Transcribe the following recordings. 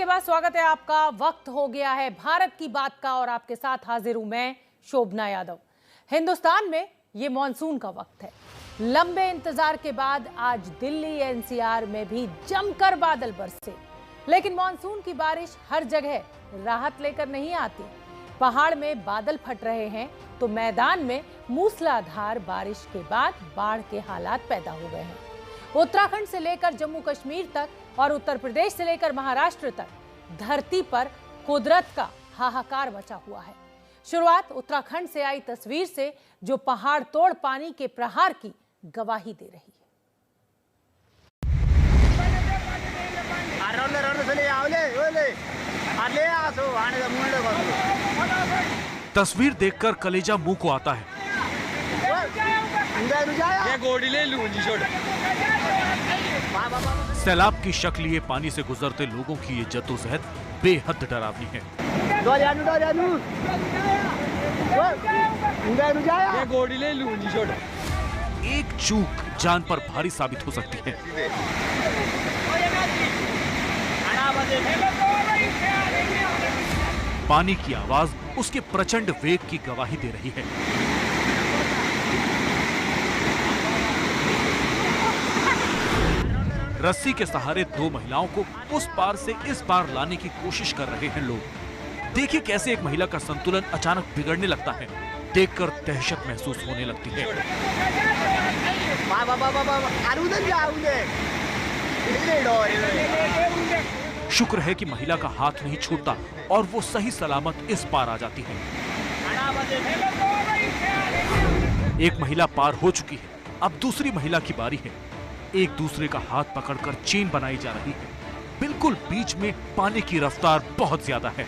बाद स्वागत है आपका। वक्त हो गया है भारत की बात का और आपके साथ हाजिर हूं मैं शोभना यादव। हिंदुस्तान में ये मॉनसून का वक्त है। लंबे इंतजार के बाद आज दिल्ली एनसीआर में भी जमकर बादल बरसे, लेकिन मॉनसून की बारिश हर जगह राहत लेकर नहीं आती। पहाड़ में बादल फट रहे हैं तो मैदान में मूसलाधार बारिश के बाद बाढ़ के हालात पैदा हो गए हैं। उत्तराखंड से लेकर जम्मू कश्मीर तक और उत्तर प्रदेश से लेकर महाराष्ट्र तक धरती पर कुदरत का हाहाकार मचा हुआ है। शुरुआत उत्तराखंड से आई तस्वीर से, जो पहाड़ तोड़ पानी के प्रहार की गवाही दे रही है। तस्वीर देखकर कलेजा मुंह को आता है। सैलाब की शक्ल लिए पानी से गुजरते लोगों की ये जद्दोजहद बेहद डरावनी है। एक चूक जान पर भारी साबित हो सकती है। पानी की आवाज उसके प्रचंड वेग की गवाही दे रही है। रस्सी के सहारे दो महिलाओं को उस पार से इस पार लाने की कोशिश कर रहे हैं लोग। देखिए कैसे एक महिला का संतुलन अचानक बिगड़ने लगता है। देखकर दहशत महसूस होने लगती है। शुक्र है कि महिला का हाथ नहीं छूटता और वो सही सलामत इस पार आ जाती है। एक महिला पार हो चुकी है, अब दूसरी महिला की बारी है। एक दूसरे का हाथ पकड़कर चेन बनाई जा रही है। बिल्कुल बीच में पानी की रफ्तार बहुत ज्यादा है।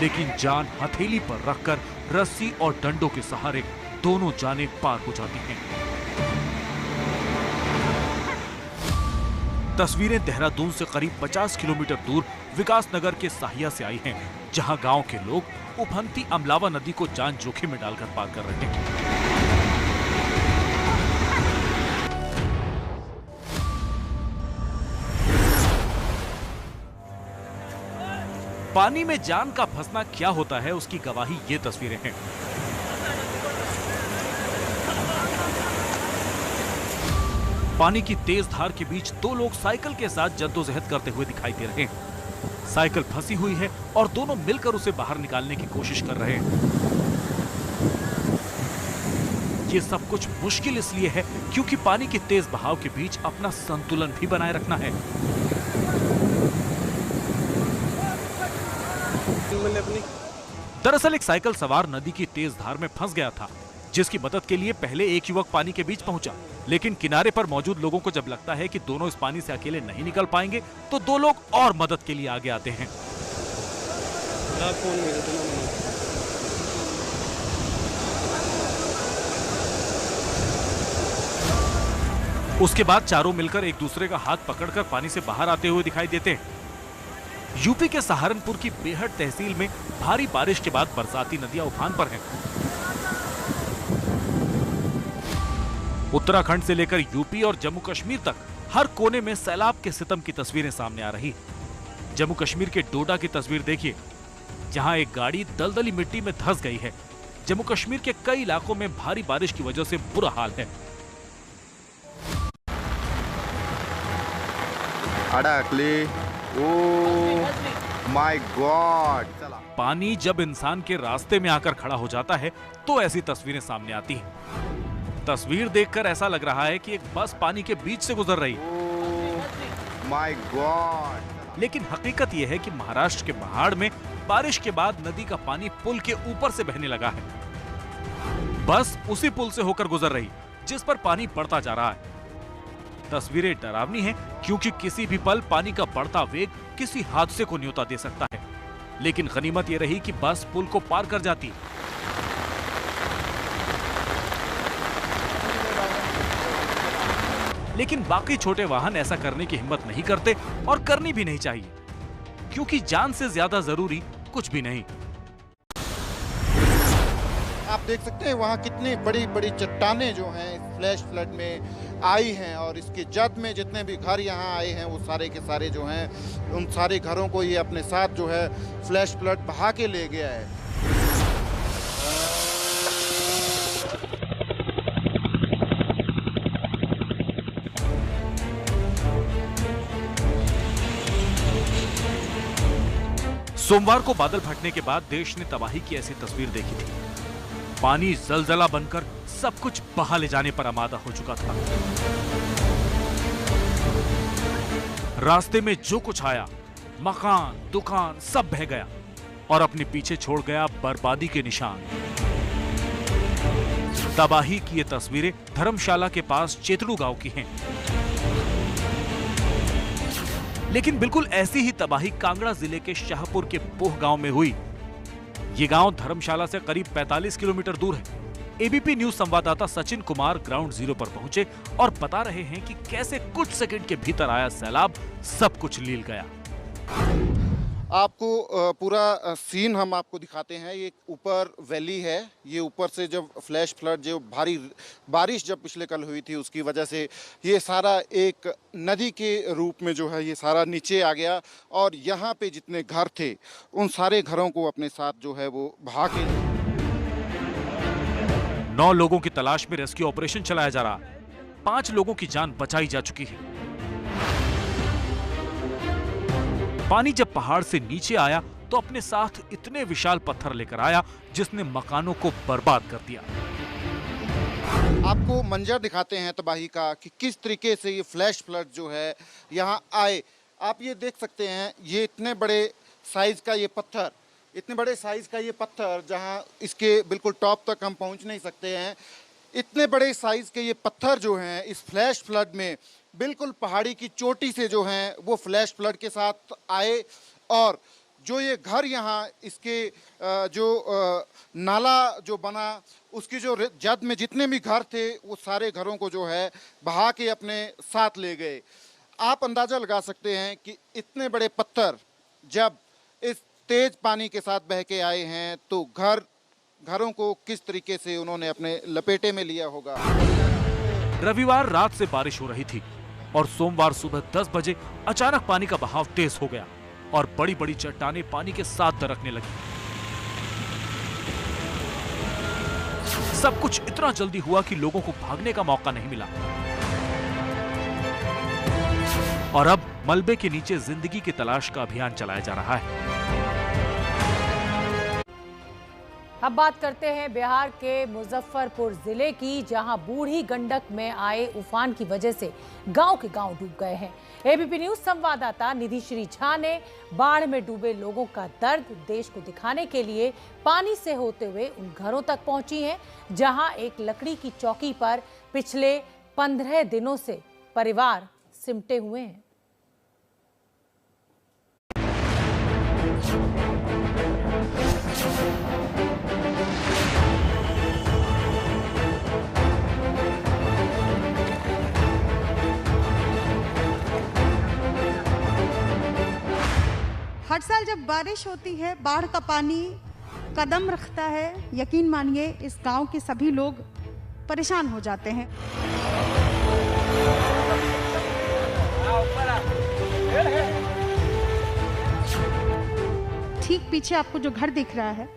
लेकिन जान हथेली पर रखकर रस्सी और डंडों के सहारे दोनों जानें पार हो जाती हैं। तस्वीरें देहरादून से करीब 50 किलोमीटर दूर विकासनगर के साहिया से आई हैं, जहां गांव के लोग उफनती अमलावा नदी को जान जोखिम में डालकर पार कर रहे हैं। पानी में जान का फंसना क्या होता है, उसकी गवाही ये तस्वीरें हैं। पानी की तेज धार के बीच दो लोग साइकिल के साथ जद्दोजहद करते हुए दिखाई दे रहे हैं। साइकिल फंसी हुई है और दोनों मिलकर उसे बाहर निकालने की कोशिश कर रहे हैं। ये सब कुछ मुश्किल इसलिए है क्योंकि पानी के तेज बहाव के बीच अपना संतुलन भी बनाए रखना है। दरअसल एक साइकिल सवार नदी की तेज धार में फंस गया था, जिसकी मदद के लिए पहले एक युवक पानी के बीच पहुंचा। लेकिन किनारे पर मौजूद लोगों को जब लगता है कि दोनों इस पानी से अकेले नहीं निकल पाएंगे, तो दो लोग और मदद के लिए आगे आते हैं। उसके बाद चारों मिलकर एक दूसरे का हाथ पकड़कर पानी से बाहर आते हुए दिखाई देते हैं। यूपी के सहारनपुर की बेहट तहसील में भारी बारिश के बाद बरसाती नदियां उफान पर हैं। उत्तराखंड से लेकर यूपी और जम्मू कश्मीर तक हर कोने में सैलाब के सितम की तस्वीरें सामने आ रही। जम्मू कश्मीर के डोडा की तस्वीर देखिए, जहां एक गाड़ी दलदली मिट्टी में धंस गई है। जम्मू कश्मीर के कई इलाकों में भारी बारिश की वजह से बुरा हाल है। My God! पानी जब इंसान के रास्ते में आकर खड़ा हो जाता है तो ऐसी तस्वीरें सामने आती हैं। तस्वीर देखकर ऐसा लग रहा है कि एक बस पानी के बीच से गुजर रही। My God! लेकिन हकीकत यह है कि महाराष्ट्र के महाड़ में बारिश के बाद नदी का पानी पुल के ऊपर से बहने लगा है। बस उसी पुल से होकर गुजर रही, जिस पर पानी बढ़ता जा रहा है। तस्वीरें डरावनी हैं क्योंकि किसी भी पल पानी का बढ़ता वेग किसी हादसे को न्योता दे सकता है। लेकिन गनीमत यह रही कि बस पुल को पार कर जाती। लेकिन बाकी छोटे वाहन ऐसा करने की हिम्मत नहीं करते और करनी भी नहीं चाहिए, क्योंकि जान से ज्यादा जरूरी कुछ भी नहीं। आप देख सकते हैं वहाँ कितनी बड़ी बड़ी चट्टानें जो हैं फ्लैश फ्लड में आई हैं और इसके जद में जितने भी घर यहाँ आए हैं वो सारे के सारे जो हैं उन सारे घरों को ये अपने साथ जो है फ्लैश फ्लड बहा के ले गया है। सोमवार को बादल फटने के बाद देश ने तबाही की ऐसी तस्वीर देखी थी। पानी जलजला बनकर सब कुछ बहा ले जाने पर आमादा हो चुका था। रास्ते में जो कुछ आया, मकान, दुकान सब बह गया और अपने पीछे छोड़ गया बर्बादी के निशान। तबाही की ये तस्वीरें धर्मशाला के पास चेतड़ू गांव की हैं। लेकिन बिल्कुल ऐसी ही तबाही कांगड़ा जिले के शाहपुर के पोह गांव में हुई। ये गांव धर्मशाला से करीब 45 किलोमीटर दूर है। एबीपी न्यूज संवाददाता सचिन कुमार ग्राउंड जीरो पर पहुंचे और बता रहे हैं कि कैसे कुछ सेकंड के भीतर आया सैलाब सब कुछ लील गया। आपको पूरा सीन हम आपको दिखाते हैं। ये ऊपर वैली है, ये ऊपर से जब फ्लैश फ्लड जो भारी बारिश जब पिछले कल हुई थी उसकी वजह से ये सारा एक नदी के रूप में जो है ये सारा नीचे आ गया और यहाँ पे जितने घर थे उन सारे घरों को अपने साथ जो है वो बहा के 9 लोगों की तलाश में रेस्क्यू ऑपरेशन चलाया जा रहा है। 5 लोगों की जान बचाई जा चुकी है। पानी जब पहाड़ से नीचे आया तो अपने साथ इतने विशाल पत्थर लेकर आया जिसने मकानों को बर्बाद कर दिया। आपको मंजर दिखाते हैं तबाही का कि किस तरीके से ये फ्लैश फ्लड जो है यहाँ आए। आप ये देख सकते हैं, ये इतने बड़े साइज का ये पत्थर, इतने बड़े साइज का ये पत्थर जहाँ इसके बिल्कुल टॉप तक हम पहुँच नहीं सकते हैं। इतने बड़े साइज के ये पत्थर जो हैं इस फ्लैश फ्लड में बिल्कुल पहाड़ी की चोटी से जो हैं वो फ्लैश फ्लड के साथ आए और जो ये घर यहाँ इसके जो नाला जो बना उसकी जो जद में जितने भी घर थे वो सारे घरों को जो है बहा के अपने साथ ले गए। आप अंदाज़ा लगा सकते हैं कि इतने बड़े पत्थर जब इस तेज पानी के साथ बह के आए हैं तो घरों को किस तरीके से उन्होंने अपने लपेटे में लिया होगा। रविवार रात से बारिश हो रही थी और सोमवार सुबह 10 बजे अचानक पानी का बहाव तेज हो गया और बड़ी बड़ी चट्टानें पानी के साथ दरकने लगी। सब कुछ इतना जल्दी हुआ कि लोगों को भागने का मौका नहीं मिला और अब मलबे के नीचे जिंदगी की तलाश का अभियान चलाया जा रहा है। अब बात करते हैं बिहार के मुजफ्फरपुर जिले की, जहां बूढ़ी गंडक में आए उफान की वजह से गांव के गांव डूब गए हैं। एबीपी न्यूज संवाददाता निधि श्री झा ने बाढ़ में डूबे लोगों का दर्द देश को दिखाने के लिए पानी से होते हुए उन घरों तक पहुंची हैं जहां एक लकड़ी की चौकी पर पिछले 15 दिनों से परिवार सिमटे हुए हैं। हर साल जब बारिश होती है, बाढ़ का पानी कदम रखता है, यकीन मानिए इस गांव के सभी लोग परेशान हो जाते हैं। ठीक पीछे आपको जो घर दिख रहा है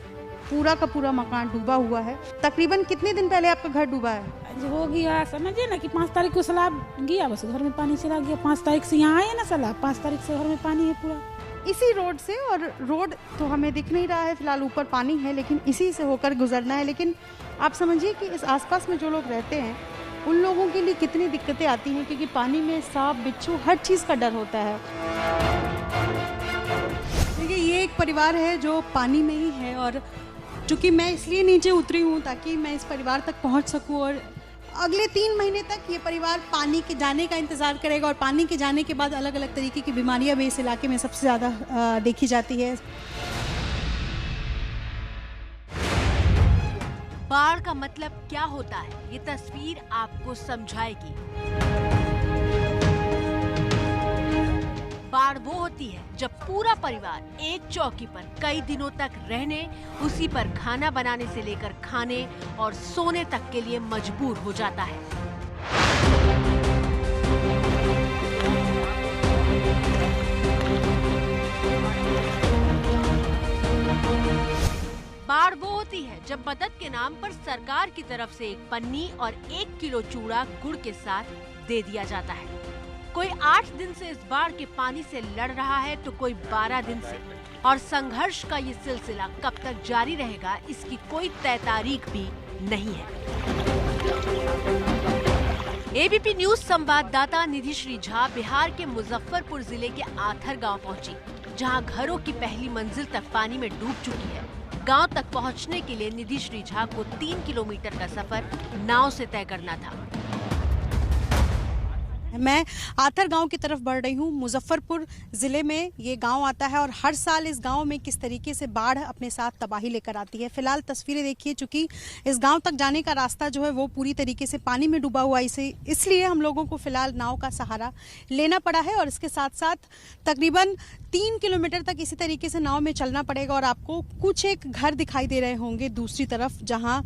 पूरा का पूरा मकान डूबा हुआ है। तकरीबन कितने दिन पहले आपका घर डूबा है? हो गया, समझिए ना कि 5 तारीख को सैलाब गया, बस घर में पानी चला गया। 5 तारीख से यहाँ आए ना सैलाब, 5 तारीख से घर में पानी है पूरा। इसी रोड से, और रोड तो हमें दिख नहीं रहा है फिलहाल, ऊपर पानी है लेकिन इसी से होकर गुजरना है। लेकिन आप समझिए कि इस आसपास में जो लोग रहते हैं उन लोगों के लिए कितनी दिक्कतें आती हैं, क्योंकि पानी में सांप, बिच्छू, हर चीज़ का डर होता है। देखिए, ये एक परिवार है जो पानी में ही है और चूँकि मैं इसलिए नीचे उतरी हूँ ताकि मैं इस परिवार तक पहुँच सकूँ और अगले 3 महीने तक ये परिवार पानी के जाने का इंतज़ार करेगा। और पानी के जाने के बाद अलग अलग तरीके की बीमारियां भी इस इलाके में सबसे ज़्यादा देखी जाती है। बाढ़ का मतलब क्या होता है, ये तस्वीर आपको समझाएगी। बाढ़ वो होती है जब पूरा परिवार एक चौकी पर कई दिनों तक रहने, उसी पर खाना बनाने से लेकर खाने और सोने तक के लिए मजबूर हो जाता है। जब मदद के नाम पर सरकार की तरफ से एक पन्नी और 1 किलो चूड़ा गुड़ के साथ दे दिया जाता है। कोई 8 दिन से इस बाढ़ के पानी से लड़ रहा है तो कोई 12 दिन से, और संघर्ष का ये सिलसिला कब तक जारी रहेगा इसकी कोई तय तारीख भी नहीं है। एबीपी न्यूज संवाददाता निधि श्री झा बिहार के मुजफ्फरपुर जिले के आथर गांव पहुंची, जहां घरों की पहली मंजिल तक पानी में डूब चुकी है। गांव तक पहुंचने के लिए निधि श्री झा को 3 किलोमीटर का सफर नाव से तय करना था। मैं आथर गांव की तरफ बढ़ रही हूं। मुजफ्फरपुर जिले में ये गांव आता है और हर साल इस गांव में किस तरीके से बाढ़ अपने साथ तबाही लेकर आती है। फिलहाल तस्वीरें देखिए, चूंकि इस गांव तक जाने का रास्ता जो है वो पूरी तरीके से पानी में डूबा हुआ है, इसलिए हम लोगों को फिलहाल नाव का सहारा लेना पड़ा है और इसके साथ साथ तकरीबन 3 किलोमीटर तक इसी तरीके से नाव में चलना पड़ेगा। और आपको कुछ एक घर दिखाई दे रहे होंगे दूसरी तरफ, जहाँ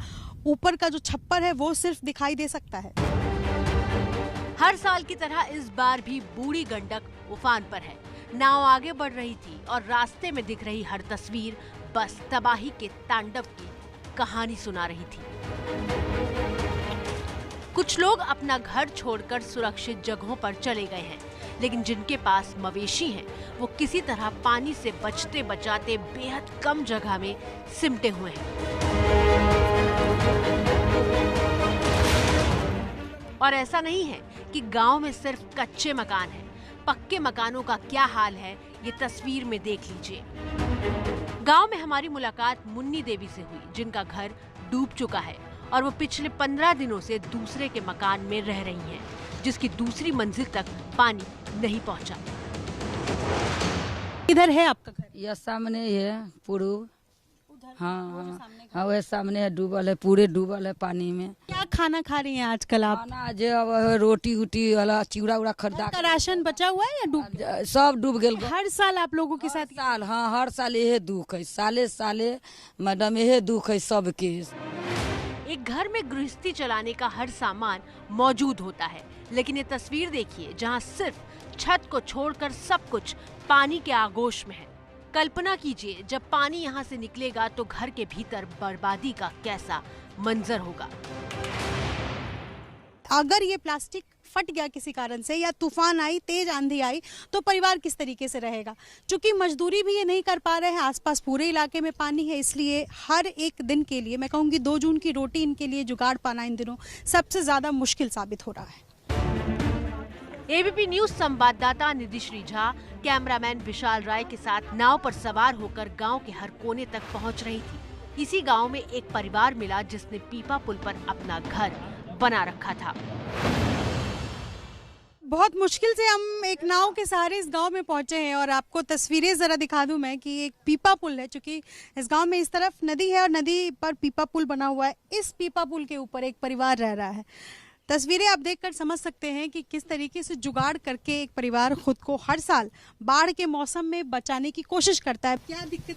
ऊपर का जो छप्पर है वो सिर्फ दिखाई दे सकता है। हर साल की तरह इस बार भी बूढ़ी गंडक उफान पर है। नाव आगे बढ़ रही थी और रास्ते में दिख रही हर तस्वीर बस तबाही के तांडव की कहानी सुना रही थी। कुछ लोग अपना घर छोड़कर सुरक्षित जगहों पर चले गए हैं, लेकिन जिनके पास मवेशी हैं, वो किसी तरह पानी से बचते बचाते बेहद कम जगह में सिमटे हुए हैं। और ऐसा नहीं है कि गांव में सिर्फ कच्चे मकान हैं। पक्के मकानों का क्या हाल है ये तस्वीर में देख लीजिए। गांव में हमारी मुलाकात मुन्नी देवी से हुई, जिनका घर डूब चुका है और वो पिछले 15 दिनों से दूसरे के मकान में रह रही हैं, जिसकी दूसरी मंजिल तक पानी नहीं पहुंचा। इधर है आपका घर? यह सामने ही है पूर्व। हाँ, वह सामने है, डूबल है, पूरे डूबल है पानी में। क्या खाना खा रही हैं आजकल आप? खाना जो अब रोटी उटी वाला चिवड़ा उड़ा खरीदा का राशन बचा हुआ है या डूब? सब डूब गए। हर साल आप लोगों के साथ? साल, हाँ, हर साल यही दुख है, साले साले मैडम यही दुख है सबके। एक घर में गृहस्थी चलाने का हर सामान मौजूद होता है, लेकिन ये तस्वीर देखिए जहाँ सिर्फ छत को छोड़कर सब कुछ पानी के आगोश में है। कल्पना कीजिए जब पानी यहाँ से निकलेगा तो घर के भीतर बर्बादी का कैसा मंजर होगा। अगर ये प्लास्टिक फट गया किसी कारण से, या तूफान आई, तेज आंधी आई, तो परिवार किस तरीके से रहेगा? क्योंकि मजदूरी भी ये नहीं कर पा रहे हैं, आसपास पूरे इलाके में पानी है, इसलिए हर एक दिन के लिए, मैं कहूँगी 2 जून की रोटी इनके लिए जुगाड़ पाना इन दिनों सबसे ज्यादा मुश्किल साबित हो रहा है। एबीपी न्यूज संवाददाता निधि श्री झा कैमरामैन विशाल राय के साथ नाव पर सवार होकर गांव के हर कोने तक पहुंच रही थी। इसी गांव में एक परिवार मिला जिसने पीपा पुल पर अपना घर बना रखा था। बहुत मुश्किल से हम एक नाव के सहारे इस गांव में पहुंचे हैं और आपको तस्वीरें जरा दिखा दूं मैं कि एक पीपा पुल है, क्योंकि इस गांव में इस तरफ नदी है और नदी पर पीपा पुल बना हुआ है। इस पीपा पुल के ऊपर एक परिवार रह रहा है। तस्वीरें आप देखकर समझ सकते हैं कि किस तरीके से जुगाड़ करके एक परिवार खुद को हर साल बाढ़ के मौसम में बचाने की कोशिश करता है। क्या दिक्कत?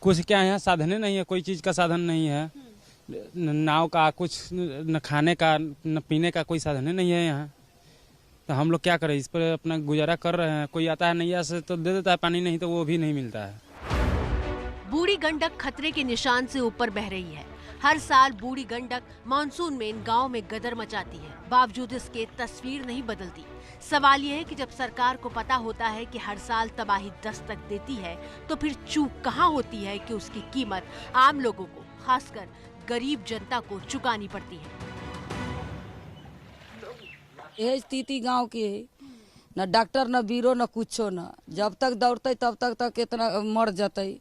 कुछ क्या है, साधन नहीं है, कोई चीज का साधन नहीं है, नाव का कुछ न खाने का न पीने का कोई साधन नहीं है यहाँ। तो हम लोग क्या करें, इस पर अपना गुजारा कर रहे हैं। कोई आता है नैया से तो दे देता है पानी, नहीं तो वो भी नहीं मिलता है। बूढ़ी गंडक खतरे के निशान से ऊपर बह रही है। हर साल बूढ़ी गंडक मानसून में इन गाँव में गदर मचाती है, बावजूद इसके तस्वीर नहीं बदलती। सवाल ये है कि जब सरकार को पता होता है कि हर साल तबाही दस्तक देती है, तो फिर चूक कहाँ होती है कि उसकी कीमत आम लोगों को, खासकर गरीब जनता को चुकानी पड़ती है। यह स्थिति गांव की है, न डॉक्टर न बीरो न कुछो न, जब तक दौड़ते तब तक इतना मर जाते।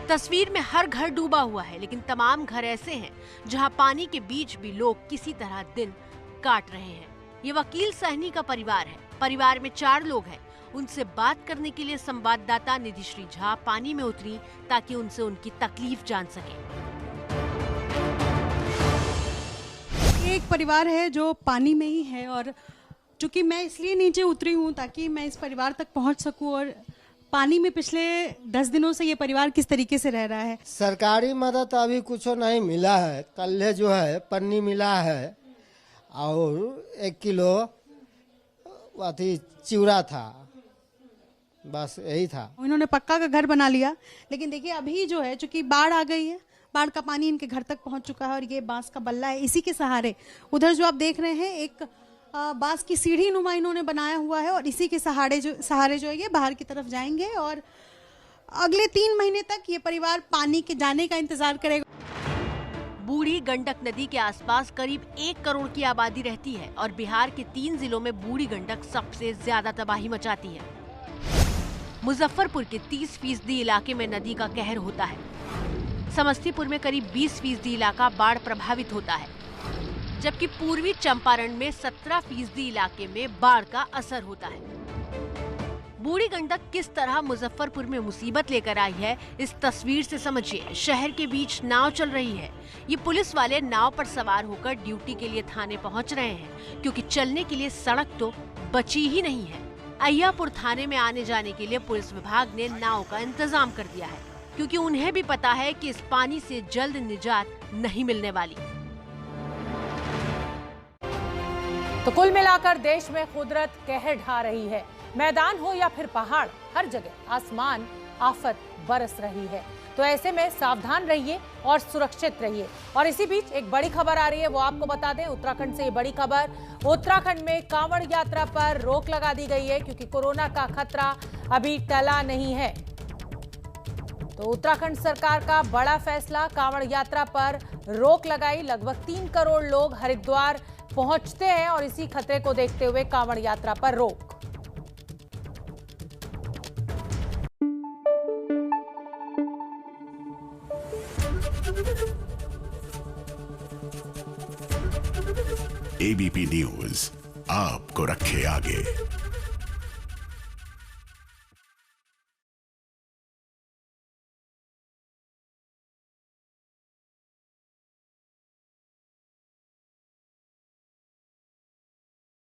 तस्वीर में हर घर डूबा हुआ है, लेकिन तमाम घर ऐसे हैं जहां पानी के बीच भी लोग किसी तरह दिन काट रहे हैं। ये वकील सहनी का परिवार है। परिवार में 4 लोग हैं। उनसे बात करने के लिए संवाददाता निधि श्री झा पानी में उतरी ताकि उनसे उनकी तकलीफ जान सके। एक परिवार है जो पानी में ही है और चूंकि मैं इसलिए नीचे उतरी हूँ ताकि मैं इस परिवार तक पहुँच सकूँ। और पानी में पिछले 10 दिनों से ये परिवार किस तरीके से रह रहा है? सरकारी मदद अभी कुछ नहीं मिला है। कल जो है पन्नी मिला है और 1 किलो अथी चिवड़ा था, बस यही था। इन्होंने पक्का का घर बना लिया, लेकिन देखिए अभी जो है चूंकि बाढ़ आ गई है, बाढ़ का पानी इनके घर तक पहुंच चुका है और ये बांस का बल्ला है, इसी के सहारे उधर जो आप देख रहे हैं एक बांस की सीढ़ी नुमा इन्होंने बनाया हुआ है और इसी के सहारे जो है ये बाहर की तरफ जाएंगे और अगले 3 महीने तक ये परिवार पानी के जाने का इंतजार करेगा। बूढ़ी गंडक नदी के आसपास करीब 1 करोड़ की आबादी रहती है और बिहार के 3 जिलों में बूढ़ी गंडक सबसे ज्यादा तबाही मचाती है। मुजफ्फरपुर के 30% इलाके में नदी का कहर होता है। समस्तीपुर में करीब 20% इलाका बाढ़ प्रभावित होता है, जबकि पूर्वी चंपारण में 17% इलाके में बाढ़ का असर होता है। बूढ़ी गंडक किस तरह मुजफ्फरपुर में मुसीबत लेकर आई है, इस तस्वीर से समझिए। शहर के बीच नाव चल रही है। ये पुलिस वाले नाव पर सवार होकर ड्यूटी के लिए थाने पहुंच रहे हैं, क्योंकि चलने के लिए सड़क तो बची ही नहीं है। अय्यापुर थाने में आने जाने के लिए पुलिस विभाग ने नाव का इंतजाम कर दिया है, क्योंकि उन्हें भी पता है कि इस पानी से जल्द निजात नहीं मिलने वाली। तो कुल मिलाकर देश में कुदरत कहर ढा रही है। मैदान हो या फिर पहाड़, हर जगह आसमान आफत बरस रही है। तो ऐसे में सावधान रहिए और सुरक्षित रहिए। और इसी बीच एक बड़ी खबर आ रही है, वो आपको बता दें। उत्तराखंड से ये बड़ी खबर, उत्तराखंड में कांवड़ यात्रा पर रोक लगा दी गई है, क्योंकि कोरोना का खतरा अभी टला नहीं है। तो उत्तराखंड सरकार का बड़ा फैसला, कांवड़ यात्रा पर रोक लगाई। लगभग 3 करोड़ लोग हरिद्वार पहुंचते हैं और इसी खतरे को देखते हुए कांवड़ यात्रा पर रोक। एबीपी न्यूज आपको रखे आगे।